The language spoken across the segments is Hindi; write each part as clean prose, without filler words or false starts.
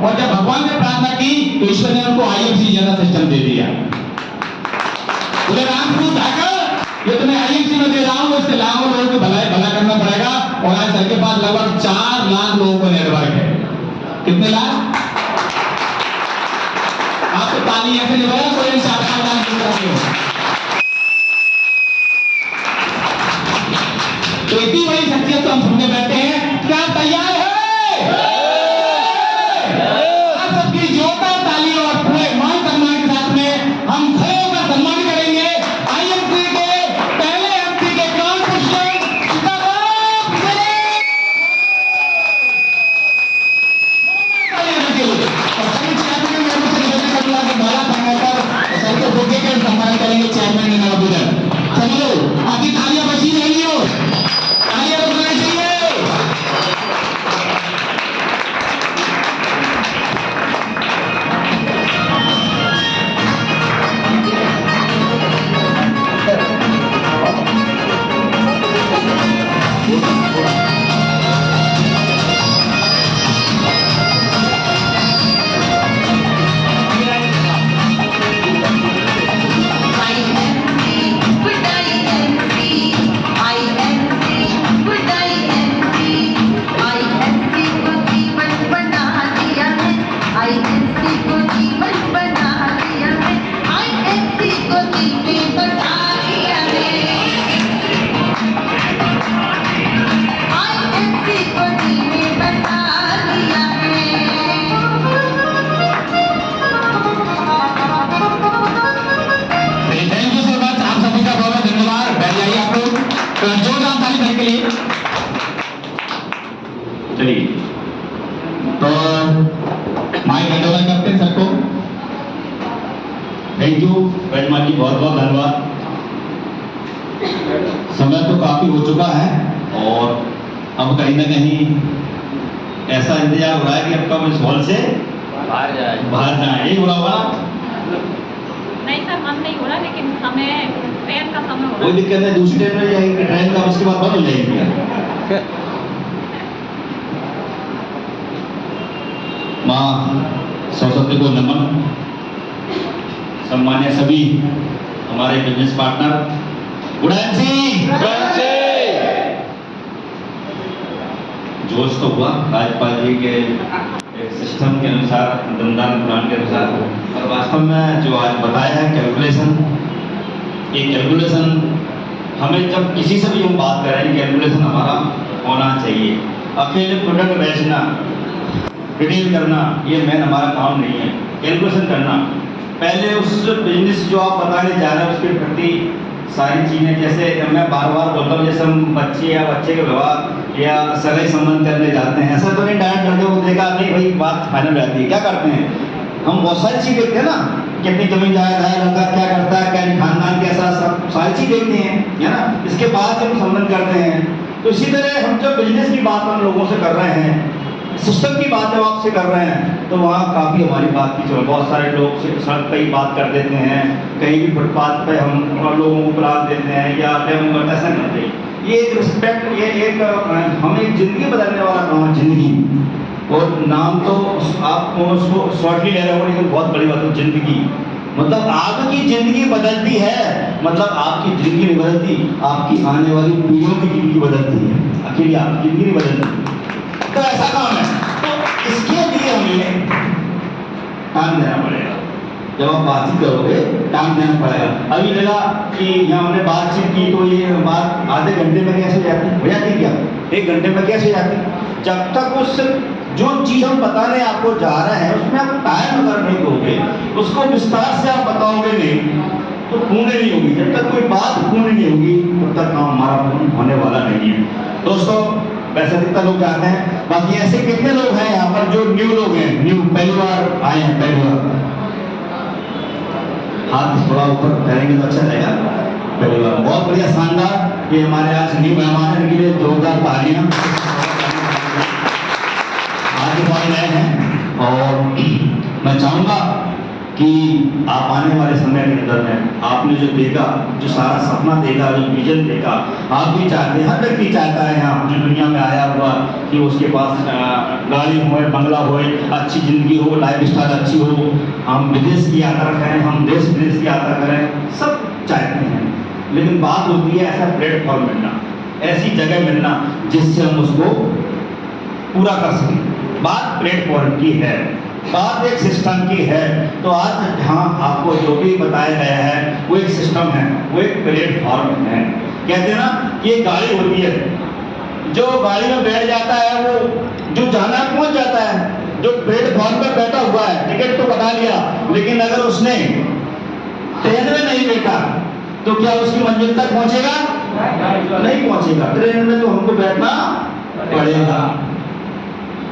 और जब भगवान ने प्रार्थना की तो ईश्वर ने उनको आईएमसी जैसा सिस्टम दे दिया। बोले रामकृष्ण जाकर ये तुम्हें आईएमसी में दे रहा हूं, इससे लाखों लोगों को भला करना पड़ेगा। और आज सर के पास लगभग 4 लाख लोगों का नेटवर्क है। कितने लाख? आप तो ताली ऐसे नहीं बजा कोई 4-5 लाख हो। तो इतनी बड़ी शख्सियत तो हम सुनने बैठे हैं, क्या तैयार है? आप सबकी जोरदार ताली और पूरे मान सम्मान के साथ में हम खड़े होकर सम्मान करेंगे आईएमसी के पहले एमपी के कांग्रेस सम्मान करेंगे चेयरमैन ने नवाबुदर। चलो आपकी तालियां बची रही हो, तालियां बजानी चाहिए। जोरदार ताली बजाने के लिए। चलिए तो माइक हैंड ओवर करते हैं सबको। थैंक यू रजमा जी, बहुत बहुत धन्यवाद। समय तो काफी हो चुका है और अब कहीं ना कहीं ऐसा इंतजार हो रहा है कि अब कब इस हॉल से बाहर जाए। यही हो रहा होगा? नहीं सर, मन नहीं हो रहा, लेकिन समय ट्रेन का समय हो रहा है। कोई दिक्कत नहीं, दूसरी ट्रेन में जाएगी ट्रेन का, उसके बाद बंद हो जाएगी। माँ सरस्वती को नमन। सम्मान्य सभी हमारे बिजनेस पार्टनर, उड़ान जी जोश तो हुआ राज्यपाल जी के सिस्टम के अनुसार, दंडान प्लान के अनुसार, और वास्तव में जो आज बताया है कैलकुलेशन, ये कैलकुलेशन हमें जब किसी से भी हम बात करें, कैलकुलेशन हमारा होना चाहिए। अकेले प्रोडक्ट बेचना, रिटेल करना, ये मेन हमारा काम नहीं है। कैलकुलेशन करना, पहले उस बिजनेस जो आप बताने जा रहे हैं उसके प्रति सारी चीज़ें, जैसे मैं बार बार बोलता हूँ, जैसे हम बच्चे या बच्चे के विवाह या सगाई संबंध करने जाते हैं, ऐसा तो नहीं डायरेक्ट करके वो देखा नहीं भाई बात फाइनल रहती है। क्या करते हैं हम? बहुत सारी चीज़ देखते हैं ना, कितनी जमीन जायदाद है, लड़का क्या करता है, क्या खानदान कैसा, सब सारी चीज़ देखते हैं, है ना। इसके बाद जब संबंध करते हैं तो इसी तरह हम जब बिजनेस की बात हम लोगों से कर रहे हैं, सिस्टम की बात जब आपसे कर रहे हैं, तो वहाँ काफ़ी हमारी बात की चलो। बहुत सारे लोग सड़क पर ही बात कर देते हैं, कहीं भी फुटपाथ पे हम लोगों को बुला देते हैं या डेमो ऐसा करते हैं। ये एक रिस्पेक्ट, ये एक हमें एक ज़िंदगी बदलने वाला काम है, ज़िंदगी। और नाम तो आप उसको शॉर्टली ले रहे हो, लेकिन बहुत बड़ी बात है ज़िंदगी। मतलब आपकी ज़िंदगी बदलती है, मतलब आपकी ज़िंदगी नहीं बदलती, आपकी आने वाली पीढ़ियों की ज़िंदगी बदलती है, अकेली आपकी ज़िंदगी नहीं बदलती। तो ऐसा काम है, तो इसके लिए हमें टाइम देना पड़ेगा। जब आप बातचीत करोगे टाइम देना पड़ेगा। अभी लगा कि यहाँ हमने बातचीत की तो ये बात आधे घंटे में कैसे हो जाती क्या? 1 घंटे में कैसे हो जाती? जब तक उस जो चीज़ हम बताने आपको जा रहे हैं उसमें आप टाइम अगर नहीं दोगे, उसको विस्तार से आप बताओगे नहीं, तो पूर्ण नहीं होगी। जब तक कोई बात पूर्ण नहीं होगी तब तक काम हमारा पूर्ण होने वाला नहीं है। दोस्तों, वैसे कितना लोग जाते हैं, बाकी ऐसे कितने लोग हैं यहाँ पर जो न्यू लोग हैं, न्यू पहली बार आए हैं, पहली बार? हाथ थोड़ा ऊपर करेंगे तो अच्छा रहेगा। पहली बार, बहुत बढ़िया, शानदार। ये हमारे आज न्यू मेहमान हैं, इनके लिए जोरदार तालियां। आज नए हैं और मैं चाहूँगा कि आप आने वाले समय के अंदर में आपने जो देखा, जो सारा सपना देखा, जो विजन देखा, आप भी चाहते हैं, हर व्यक्ति चाहता है यहाँ जो दुनिया में आया हुआ कि उसके पास गाड़ी हो, बंगला हो, अच्छी ज़िंदगी हो, लाइफ स्टाइल अच्छी हो, हम विदेश की यात्रा करें, हम देश विदेश की यात्रा करें, सब चाहते हैं। लेकिन बात होती है ऐसा प्लेटफॉर्म मिलना, ऐसी जगह मिलना जिससे हम उसको पूरा कर सकें। बात प्लेटफॉर्म की है, बात एक सिस्टम की है। तो आज हाँ आपको जो भी बताया गया है वो एक सिस्टम है, वो एक प्लेटफॉर्म है। कहते हैं ना कि एक गाड़ी होती है, जो गाड़ी में बैठ जाता है वो जो जाना है पहुंच जाता है। जो प्लेटफॉर्म पर बैठा हुआ है टिकट तो कटा लिया, लेकिन अगर उसने ट्रेन में नहीं बैठा तो क्या उसकी मंजिल तक पहुंचेगा? नहीं पहुंचेगा। ट्रेन में तो हमको बैठना पड़ेगा।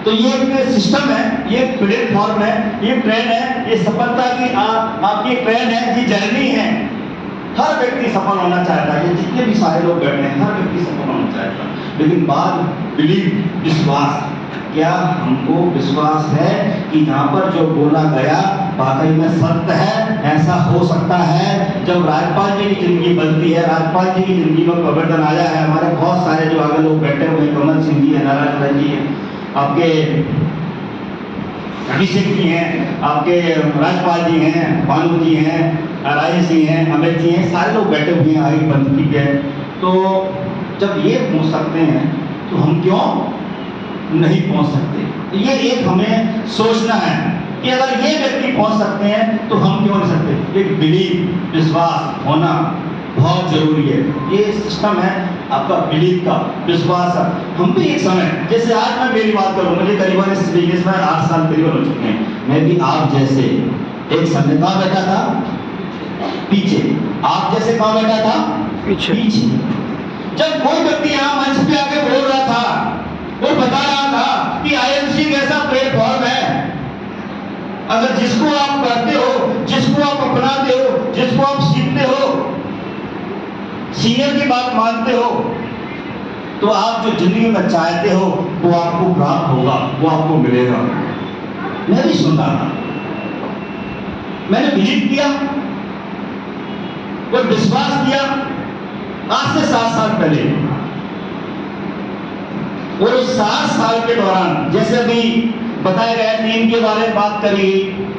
तो ये एक सिस्टम है, ये एक प्लेटफॉर्म है, ये ट्रेन है, ये सफलता की आपकी ट्रेन है, ये जर्नी है। हर व्यक्ति सफल होना चाहता है, ये जितने भी सारे लोग बैठे हैं हर व्यक्ति सफल होना चाहता है। लेकिन बात बिलीव, विश्वास, क्या हमको विश्वास है कि यहाँ पर जो बोला गया वाकई में सत्य है, ऐसा हो सकता है। जब राजपाल जी की जिंदगी बनती है, राजपाल जी की जिंदगी में परिवर्तन आया है। हमारे बहुत सारे जो आगे लोग बैठे हुए हैं, कमल सिंह जी है, नारायण जी है, आपके अभिषेक जी हैं, आपके राजपाल जी हैं, भानु जी हैं, राजेश जी हैं, अमित जी हैं, सारे लोग बैठे हुए हैं आगे पंथी के। तो जब ये पहुंच सकते हैं तो हम क्यों नहीं पहुंच सकते? ये एक हमें सोचना है कि अगर ये व्यक्ति पहुंच सकते हैं तो हम क्यों नहीं सकते। एक बिलीव, विश्वास होना बहुत जरूरी है। ये सिस्टम है आपका बिलीव का, विश्वास का। हम भी एक समय, जैसे आज मैं मेरी बात करूं, मुझे करीबन इस बिजनेस में 8 साल करीबन हो चुके हैं। मैं भी आप जैसे एक समय कहाँ बैठा था? पीछे। आप जैसे कहाँ बैठा था? पीछे। जब कोई व्यक्ति यहाँ मंच पे आके बोल रहा था, वो बता रहा था कि आईएमसी एक ऐसा प्लेटफॉर्म है, अगर जिसको आप करते हो, जिसको आप अपनाते हो, जिसको आप सीखते हो, सीनियर की बात मानते हो, तो आप जो जिंदगी में चाहते हो वो आपको प्राप्त होगा, वो आपको मिलेगा। मैं भी सुन रहा था, मैंने बिलीव किया और विश्वास किया आज से 7 साल पहले। और उस 7 साल के दौरान जैसे अभी बताया गया टीम के बारे में बात करी,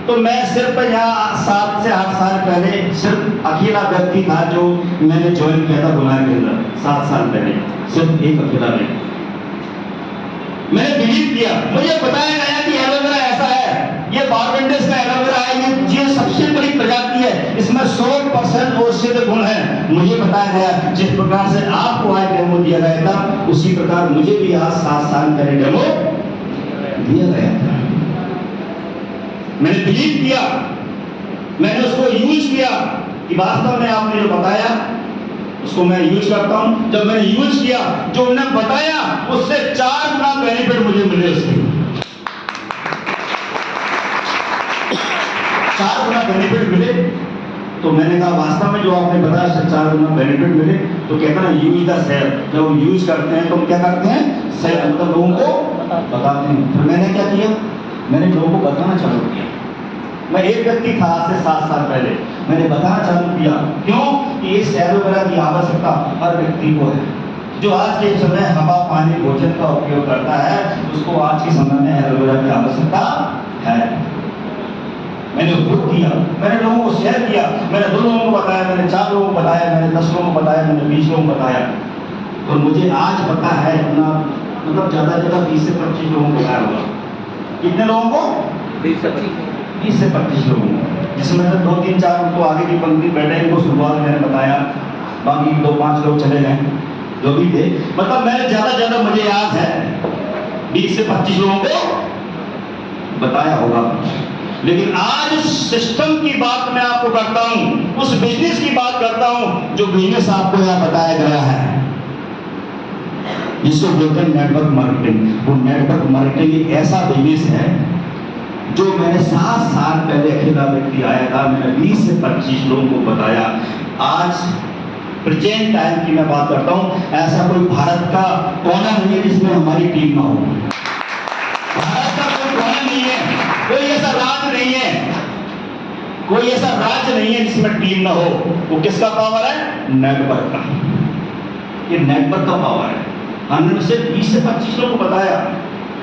तो मैं सिर्फ यहाँ 7 से 8 साल पहले सिर्फ अकेला व्यक्ति था जो मैंने ज्वाइन किया था गुनाह के अंदर। 7 साल पहले सिर्फ एक अकेला व्यक्ति। मैंने बिलीव किया, मुझे बताया गया कि एलोवेरा ऐसा है, ये बारबेंडस का एलोवेरा है, ये सबसे बड़ी प्रजाति है, इसमें 100% औषधीय गुण है। मुझे बताया गया जिस प्रकार से आपको आज डेमो दिया गया था, उसी प्रकार मुझे भी आज 7 साल पहले डेमो दिया गया था। मैंने बिलीव किया, मैंने उसको यूज किया कि वास्तव में आपने जो बताया उसको मैं यूज करता हूं। जब मैंने यूज किया, जो उन्होंने बताया उससे 4 गुना बेनिफिट मुझे मिले, उसके 4 गुना बेनिफिट मिले। तो मैंने कहा वास्तव में जो आपने बताया उससे 4 गुना बेनिफिट मिले। तो कहता ना यूज द शेयर, जब हम यूज करते हैं तो हम क्या करते हैं? शेयर, मतलब लोगों को बताते हैं। फिर मैंने क्या किया, मैंने लोगों को बताना चालू किया। मैं एक व्यक्ति था आज से 7 साल पहले, मैंने बताना चालू किया। क्यों? कि इस एलोवेरा की आवश्यकता हर व्यक्ति को है। जो आज के समय हवा, पानी, भोजन का उपयोग करता है, उसको आज के समय में एलोवेरा की आवश्यकता है। मैंने उपयोग किया, मैंने लोगों को शेयर किया, मैंने 2 लोगों को बताया, मैंने 4 लोगों को बताया, मैंने 10 लोगों को बताया, मैंने 20 लोगों को बताया। और मुझे आज पता है इतना, मतलब ज़्यादा से ज़्यादा 20 से 25 लोगों को बताया होगा। कितने लोगों को? 20 से 25 लोगों को, जिसमें से 2, 3, 4 उनको आगे की पंक्ति बैठे, इनको शुरुआत मैंने बताया, बाकी 2, 5 लोग चले गए जो भी थे। मतलब मैंने ज़्यादा मुझे याद है 20 से 25 लोगों को बताया होगा। लेकिन आज उस सिस्टम की बात मैं आपको करता हूं, उस बिजनेस की बात करता हूं, जो बिजनेस आपको यहाँ बताया गया है, जिसको बोलते हैं नेटवर्क मार्केटिंग। वो नेटवर्क मार्केटिंग एक ऐसा बिजनेस है जो मैंने 7 साल पहले अकेला व्यक्ति आया था, मैंने 20 से 25 लोगों को बताया। आज प्रेजेंट टाइम की मैं बात करता हूं, ऐसा कोई भारत का कोना नहीं है जिसमें हमारी टीम ना हो। भारत का कोई कोना नहीं है, कोई ऐसा राज्य नहीं है कोई ऐसा राज्य नहीं है जिसमें टीम ना हो। वो किसका पावर है? नेटवर्क का। ये नेटवर्क का पावर है। हमने सिर्फ 20 से 25 लोगों को बताया।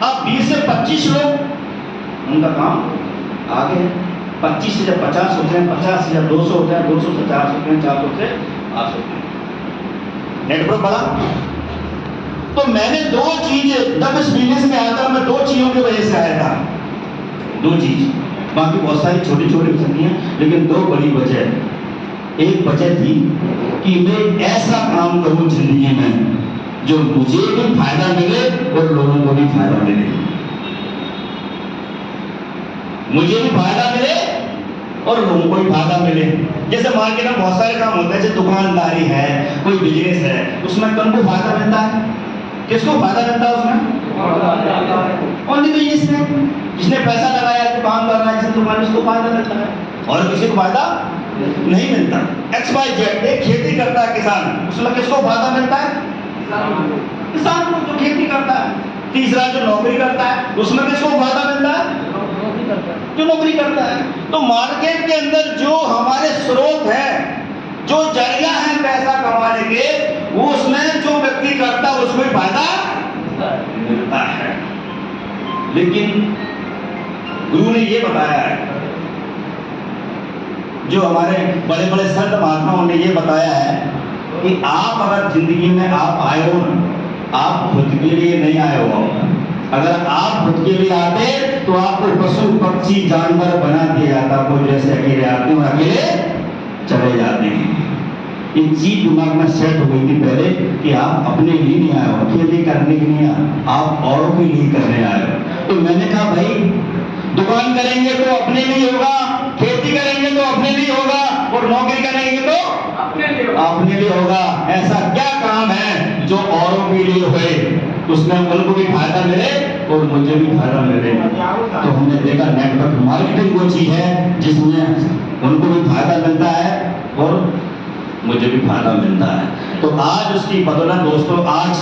अब 20 से 25 लोग, उनका काम आगे 25 से जब 50 होते हैं, 50 से जब 200 होते हैं, 200 से 400 होते हैं, 400 से 800 होते हैं। नेटवर्क बड़ा। तो मैंने दो चीजें, जब इस बिजनेस में आया था, मैं दो चीजों की वजह से आया था। दो चीज, बाकी बहुत सारी छोटी छोटी हो सकती हैं, लेकिन दो बड़ी वजह। एक वजह थी कि मैं ऐसा काम करूं जिंदगी में जो मुझे भी फायदा मिले और लोगों को भी फायदा मिले। मुझे भी फायदा मिले और लोगों को भी फायदा मिले। जैसे मार्केट में बहुत सारे काम होते हैं, जैसे दुकानदारी है, कोई बिजनेस है, उसमें किनको फायदा मिलता है? किसको फायदा मिलता है उसमें? ओनली बिजनेस में। जिसने पैसा लगाया, जो काम कर रहा है, जिसने दुकान, उसको फायदा मिलता है, और किसी को फायदा नहीं मिलता। XYZ एक खेती करता है किसान, उसमें किसको फायदा मिलता है? किसान को, जो खेती करता है। तीसरा जो नौकरी करता है, उसमें किसको फायदा मिलता है? जो नौकरी करता है। तो मार्केट के अंदर जो हमारे स्रोत है, जो जरिया है पैसा कमाने के, वो उसमें जो व्यक्ति करता है उसको फायदा मिलता है। लेकिन गुरु ने ये बताया है, जो हमारे बड़े बड़े संत महात्माओं ने ये बताया है कि आप अगर जिंदगी में आप आए हो ना, आप खुद के लिए नहीं आए हो। अगर आप खुद के लिए आते तो आपको पशु पक्षी जानवर बना दिया जाता। कोई जैसे अकेले आते हैं और अकेले चले जाते हैं। ये चीज दिमाग में सेट हो गई थी पहले कि आप अपने लिए नहीं आए हो, खेती करने के लिए आप औरों के लिए करने आए हो। तो मैंने कहा भाई, दुकान करेंगे तो अपने लिए होगा, खेती करेंगे तो अपने लिए होगा, और नौकरी करेंगे तो अपने लिए होगा। ऐसा क्या काम है जो औरों के लिए होए, उसमें उनको भी फायदा मिले और मुझे भी फायदा मिले। तो हमने देखा नेटवर्क मार्केटिंग वो चीज है जिसमें उनको भी फायदा मिलता है और मुझे भी फायदा मिलता है। तो आज उसकी बदौलत दोस्तों, आज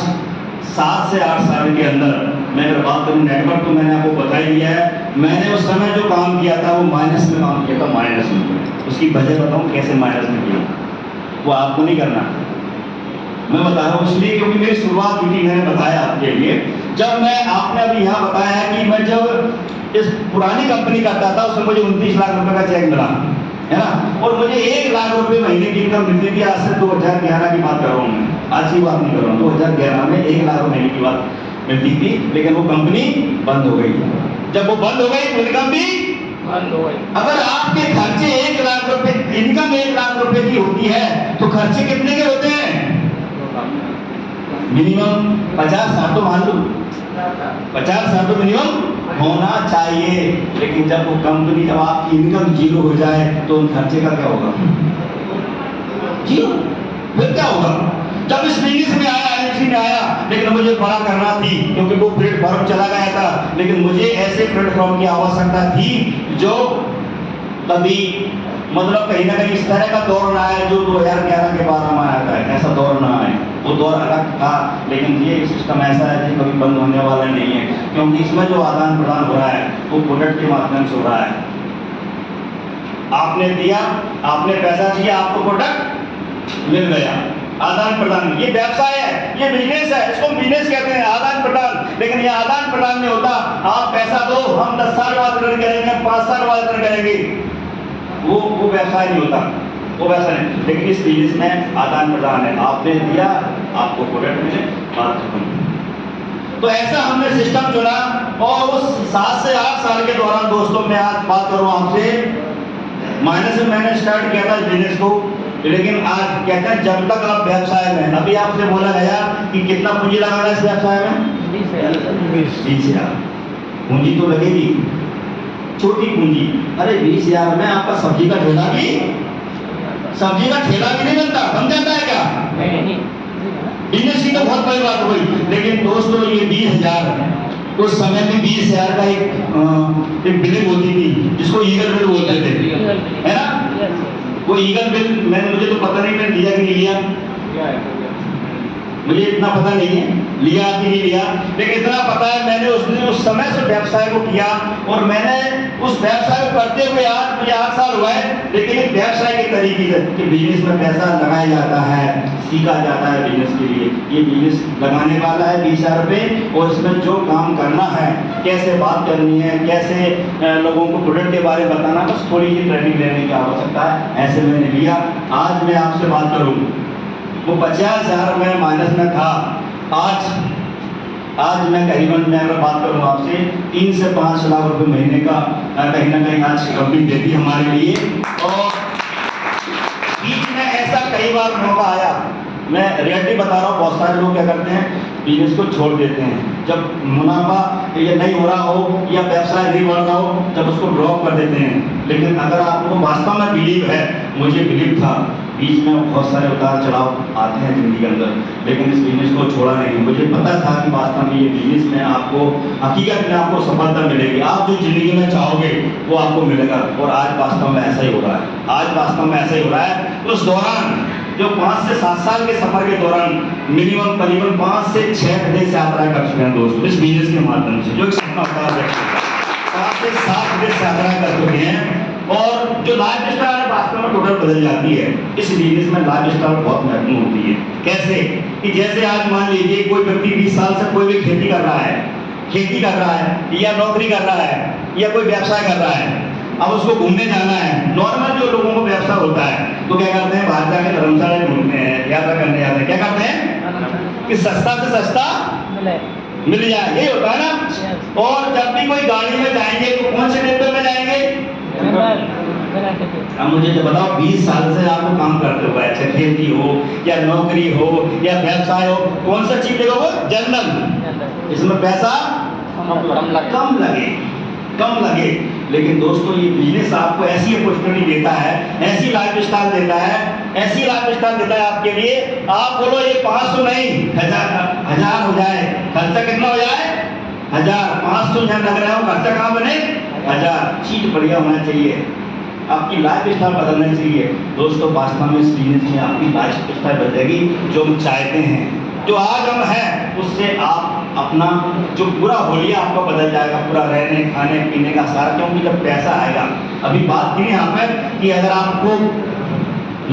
7 से 8 साल के अंदर मैं अगर बात करूँ नेटवर्क, तो मैंने आपको बता ही दिया है। मैंने उस समय जो काम किया था वो माइनस में काम किया था, माइनस में। उसकी वजह बताऊँ कैसे माइनस में किया, वो आपको नहीं करना, मैं बता रहा हूँ इसलिए क्योंकि मेरी शुरुआत हुई थी। मैंने बताया आपके लिए, जब मैं, आपने अभी यहाँ बताया है कि मैं जब इस पुरानी कंपनी करता था, उसमें मुझे 29 लाख रुपए का चेक मिला, है ना, और मुझे 1 लाख रुपए महीने की इनकम मिलती थी। आज से 2011 की बात कर रहा हूँ मैं, आज की बात नहीं कर रहा हूँ। 2011 में 1 लाख महीने की बात मिलती थी, लेकिन वो कंपनी बंद हो गई। जब वो बंद हो गई तो इनकम भी बंद हो गई। अगर आपके खर्चे 1 लाख रुपए, इनकम 1 लाख रुपए की होती है, तो खर्चे कितने के होते हैं? मिनिमम 50-60 तो मान लो, 50-60 तो मिनिमम होना चाहिए। लेकिन जब वो कंपनी, जब आपकी इनकम 0 हो जाए तो उन खर्चे का क्या होगा? जी, फिर क्या होगा? जब इस बिजनेस में आया, में आया, लेकिन मुझे बड़ा करना थी क्योंकि वो प्लेटफॉर्म चला गया था। लेकिन मुझे ऐसे प्लेटफॉर्म की आवश्यकता थी जो कभी, मतलब कहीं ना कहीं इस तरह का दौर ना आए जो 2011 के बाद हमारा आता है, ऐसा दौर ना आए। वो दौर अलग था, लेकिन ये सिस्टम ऐसा है कि कभी बंद होने वाला नहीं है, क्योंकि इसमें जो आदान प्रदान हो रहा है वो प्रोडक्ट के माध्यम से हो रहा है। आपने दिया, आपने पैसा दिया, आपको प्रोडक्ट मिल गया, आदान प्रदान। ये व्यवसाय है, ये बिजनेस है, इसको बिजनेस कहते हैं, आदान प्रदान। लेकिन ये आदान प्रदान नहीं होता, आप पैसा दो, हम 10 साल बाद रिटर्न करेंगे, 5 साल बाद रिटर्न करेंगे, वो व्यवसाय नहीं होता, वो व्यवसाय नहीं। लेकिन इस बिजनेस में आदान प्रदान है, आपने दिया, आपको प्रोडक्ट मिले, बात खत्म। तो ऐसा हमने सिस्टम चुना, और उस 7 से 8 साल के दौरान दोस्तों, मैं आज बात करूँ आपसे, माइनस में मैंने स्टार्ट किया था इस बिजनेस को। लेकिन आज कहते हैं जब तक आप व्यवसाय में, अभी आपसे बोला गया कि कितना पूंजी लगाना है इस व्यवसाय में? 20,000 पूंजी तो लगेगी, छोटी पूंजी। अरे 20,000 में आपका सब्जी का ठेला भी नहीं बनता, बन जाता है क्या? बिजनेस की तो बहुत बड़ी बात हो गई। लेकिन दोस्तों ये 20,000, उस समय में 20,000 का एक बिलिंग होती थी जिसको ईगल बिल बोलते थे, है ना? वो ईगल बिल मुझे तो पता नहीं, मैंने लिया कि नहीं लिया, मुझे इतना पता नहीं है। लिया कि नहीं लिया, लेकिन इतना पता है मैंने उस समय से व्यवसाय को किया और मैंने उस व्यवसाय को करते हुए आज मुझे 8 साल हुआ है, लेकिन एक व्यवसाय के तरीके से कि बिजनेस में पैसा लगाया जाता है, सीखा जाता है बिजनेस के लिए। ये बिजनेस लगाने वाला है 20,000 रुपये और इसमें जो काम करना है, कैसे बात करनी है, कैसे लोगों को प्रोडक्ट के बारे में बताना, बस थोड़ी सी ट्रेनिंग लेने की आवश्यकता है। ऐसे मैंने लिया। आज मैं आपसे बात करूँ, वो 50,000 में माइनस में था। आज मैं करीबन मैं अगर बात करूँ आपसे 3 से 5 लाख रुपए महीने का कहीं ना कहीं आज कंपनी देती है हमारे लिए। और बीच में ऐसा कई बार मौका आया, मैं रियलिटी बता रहा हूँ, बहुत सारे लोग क्या करते हैं बिजनेस को छोड़ देते हैं जब मुनाफा ये नहीं हो रहा हो या व्यवसाय नहीं बढ़ रहा हो, जब उसको ड्रॉप कर देते हैं। लेकिन अगर आपको वास्तव में बिलीव है, मुझे बिलीव था, बीच में बहुत सारे उतार चढ़ाव आते हैं जिंदगी के अंदर, लेकिन इस बिजनेस को छोड़ा नहीं। मुझे पता था कि वास्तव में ये बिजनेस में आपको हकीकत में आपको सफलता मिलेगी, आप जो जिंदगी में चाहोगे वो आपको मिलेगा। और आज वास्तव में ऐसा ही हो रहा है, आज वास्तव में ऐसा ही हो रहा है। उस दौरान जो 5 से 7 साल के सफर के दौरान मिनिमम करीबन 5 से 6 विदेश यात्राएं कर चुके हैं दोस्तों, इस बिजनेस के माध्यम से। जो एक सपना होता है 5 से 7 विदेश यात्राएं कर चुके हैं। और जो लाइफ स्टाइल है वास्तव में टोटल बदल जाती है। इस बिजनेस में लाइफ स्टाइल बहुत महत्वपूर्ण होती है। कैसे कि जैसे आज मान लीजिए कोई व्यक्ति 20 साल से कोई भी खेती कर रहा है या नौकरी कर रहा है या कोई व्यवसाय कर रहा है, अब उसको घूमने जाना है। नॉर्मल जो लोगों को व्यवसाय होता है तो क्या करते हैं, बाहर जाके धर्मशाला घूमते हैं, यात्रा करने जाते हैं। क्या करते हैं कि सस्ता से सस्ता मिल जाए, यही होता है ना। और जब भी कोई गाड़ी में जाएंगे तो कौन से डिब्बे में जाएंगे? अब मुझे तो बताओ, 20 साल से आपको काम करते हुए, चाहे खेती हो या नौकरी हो या व्यवसाय हो, कौन सा चीज देखोगे? जनरल। इसमें पैसा कम लगे। लेकिन दोस्तों ये बिजनेस आपको ऐसी अपॉर्चुनिटी देता है, ऐसी लाइफ स्टाइल देता है आपके लिए। आप बोलो ये 500 नहीं 1000 हो जाए, खर्चा कितना हो जाए? 1000। 500 जहाँ लग रहा हो, खर्चा कहाँ बने? 1000। चीज बढ़िया होना चाहिए, आपकी लाइफ स्टाइल बदलना चाहिए। दोस्तों वास्तव में इस बिजनेस में आपकी लाइफ स्टाइल बदलेगी, जो हम चाहते हैं, जो आज हम हैं उससे आप अपना जो पूरा होलिया आपका बदल जाएगा, पूरा रहने खाने पीने का सारा। क्योंकि जब पैसा आएगा, अभी बात की यहाँ पर कि अगर आपको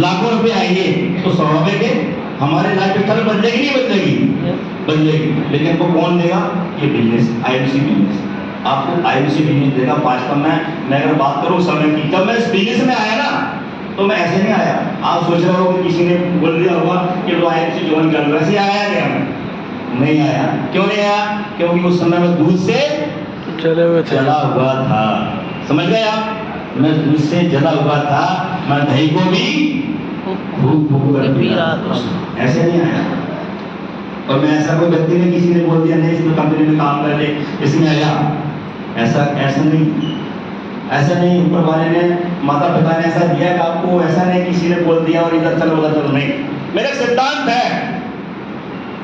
लाखों रुपए आएंगे तो स्वाभाविक है हमारे लाइफ स्टाइल बदलेगी नहीं बदलेगी। लेकिन वो कौन देगा? ये बिजनेस, IMC बिजनेस आपको IMC बिजनेस देगा। वास्तव में मैं अगर बात करूँ समय की, जब मैं इस बिजनेस में आया ना तो मैं ऐसे नहीं आया। आप सोच रहे हो कि किसी ने बोल दिया होगा कि तो IMC ज्वाइन कर लो, ऐसे आया क्या? नहीं आया। क्यों नहीं आया? क्योंकि उस समय में दूध से जला हुआ था। समझ गए आप? मैं दूध से जला हुआ था, मैं दही को भी फूक कर पी रहा था। ऐसे नहीं आया। और मैं ऐसा कोई व्यक्ति ने किसी ने बोल दिया नहीं इसमें कंपनी में काम कर ले, इसमें आया, ऐसा नहीं। ऊपर वाले ने, माता पिता ने ऐसा दिया कि आपको, ऐसा नहीं किसी ने बोल दिया और इधर चलो उधर चलो, नहीं। मेरा सिद्धांत है,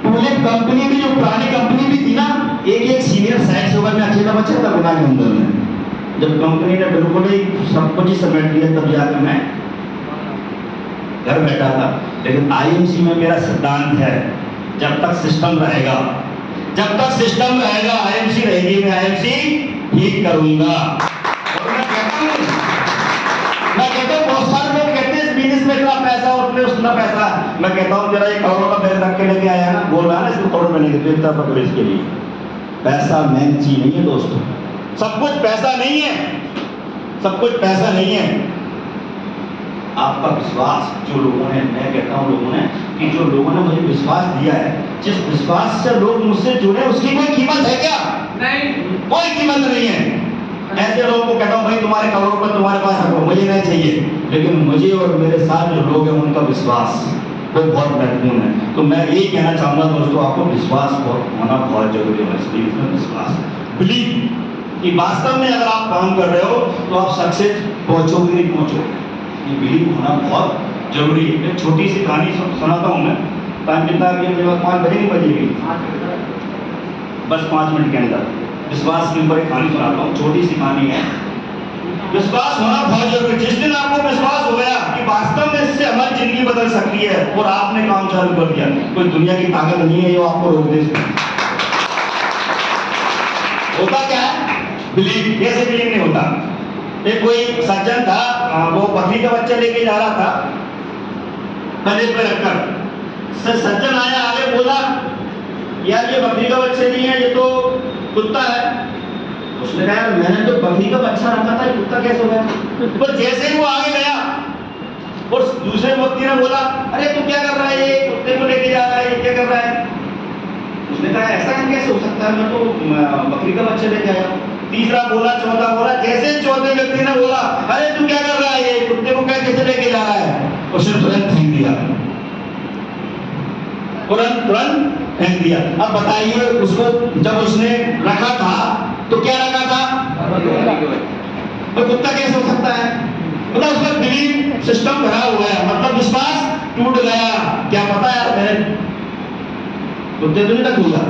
पूरी कंपनी भी, जो पुरानी कंपनी भी थी ना, एक सीनियर साइंस होगा, मैं अच्छे बच्चा था गुना के अंदर में। जब कंपनी ने बिल्कुल ही सब कुछ ही समेट लिया, तब जाकर मैं घर बैठा था। लेकिन IMC में मेरा सिद्धांत है, जब तक सिस्टम रहेगा IMC रहेगी, मैं IMC ठीक करूंगा। और मैं कहता हूँ बहुत सारे लोग कहते हैं इस बिजनेस में इतना पैसा और उतना पैसा। मैं कहता हूँ जरा 1 करोड़ का बैग रख के लेके आया ना, बोल रहा है ना इसको करोड़ में लेके, तो इतना पकड़ो इसके लिए। पैसा मेन चीज नहीं है दोस्तों, सब कुछ पैसा नहीं है। आपका विश्वास, जो लोगों ने, मैं कहता हूँ लोगों ने, कि जो लोगों ने मुझे विश्वास दिया है, जिस विश्वास से लोग मुझसे जुड़े, उसकी कोई कीमत है क्या? नहीं, कोई कीमत नहीं है। ऐसे लोगों को कहता हूँ भाई तुम्हारे करोड़ पर तुम्हारे पास रखो, मुझे नहीं चाहिए। लेकिन मुझे और मेरे साथ जो लोग हैं उनका विश्वास वो बहुत महत्वपूर्ण है। तो मैं यही कहना चाहूँगा दोस्तों, आपको विश्वास होना बहुत जरूरी है। इसलिए विश्वास, बिलीव कि वास्तव में अगर आप काम कर रहे हो तो आप सक्सेस पहुँचोगे नहीं पहुँचोगे, ये बिलीव होना बहुत जरूरी है। एक छोटी सी कहानी सुनाता हूँ मैं। टाइम कितना भी मेरे पास 5 बजेगी, बस 5 मिनट के अंदर विश्वास के ऊपर एक कहानी सुनाता हूँ। छोटी सी कहानी है। विश्वास होना बहुत जरूरी है। जिस दिन आपको विश्वास हो गया कि वास्तव में इससे हमारी जिंदगी बदल सकती है और आपने काम चालू कर दिया, कोई दुनिया की ताकत नहीं है जो आपको रोक दे। होता क्या है, बिलीव, कैसे बिलीव नहीं होता। एक कोई सज्जन था, वो बकरी का बच्चा लेके जा रहा था कंधे पे रखकर। सज्जन आया, आगे बोला यार ये बकरी का बच्चा नहीं है, ये तो कुत्ता है। उसने कहा यार मैंने तो बकरी का बच्चा रखा था, ये कुत्ता कैसे हो गया। पर जैसे ही वो आगे गया और दूसरे व्यक्ति ने बोला अरे तू क्या कर रहा है, ये कुत्ते को लेके जा रहा है, ये क्या कर रहा है। उसने कहा ऐसा कैसे हो सकता है, मैं तो बकरी का बच्चा लेके आया। तीसरा बोला, चौथा बोला, जैसे चौथे व्यक्ति ने बोला अरे तू क्या कर रहा है, ये कुत्ते को कैसे लेके जा रहा है, उसने तुरंत फेंक दिया, तुरंत फेंक दिया। अब बताइए उसको जब उसने रखा था तो क्या रखा था, तो कुत्ता कैसे हो सकता है। मतलब उसका बिलीफ सिस्टम भरा हुआ है, मतलब विश्वास टूट गया। क्या पता यार मैं कुत्ते तो नहीं रखूंगा।